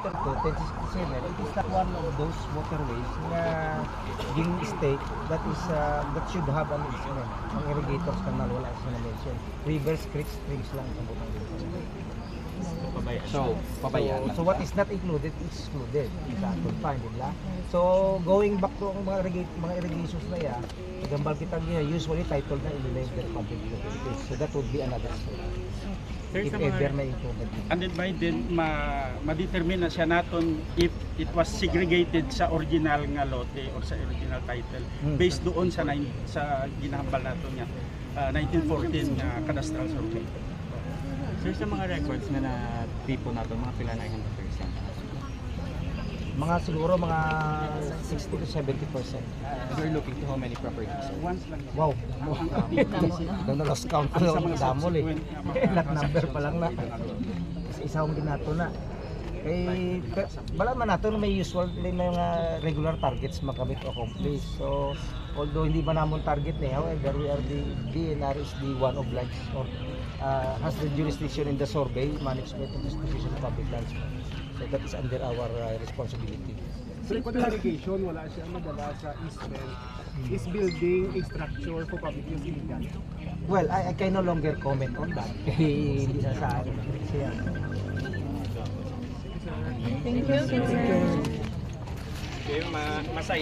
Kilometer 2, 1067, it is not one of those waterways na ging state that is that should have an easement. Ang irrigators canal wala siya na-mention. Rivers, creeks, streams lang ang butang dito. So, pabayaan. So what is not included is excluded. Exactly, fine, diba? So going back to ang mga irrigations na yan, gambal kita niya usually titled na in the public utilities. So that would be another story. If ever may improvement. And then by then, ma-determine na siya naton if it was segregated sa original nga lote or sa original title based doon sa ginahambal nato niya 1914 nga cadastral survey. Sir, sa mga records na na-tipo nato, mga pila na 100%? Mga siguro mga 60 to 70%. We're looking to how many properties? Once lang. Wow. Doon na lost count ko yung damol eh. Lock number pa lang na. Isa akong ginato na. Eh, bala man nato may usual may mga regular targets makamit o accomplish. So, although hindi ba namon target na, however, we are the DNR is the one obliged or has the jurisdiction in the survey, management and disposition of public lands. So that is under our responsibility. So, kung allegation, wala siya madala sa easement, is building a structure for public use illegal? Well, I can no longer comment on that. Hindi na sa akin. Thank you. Okay, masaya.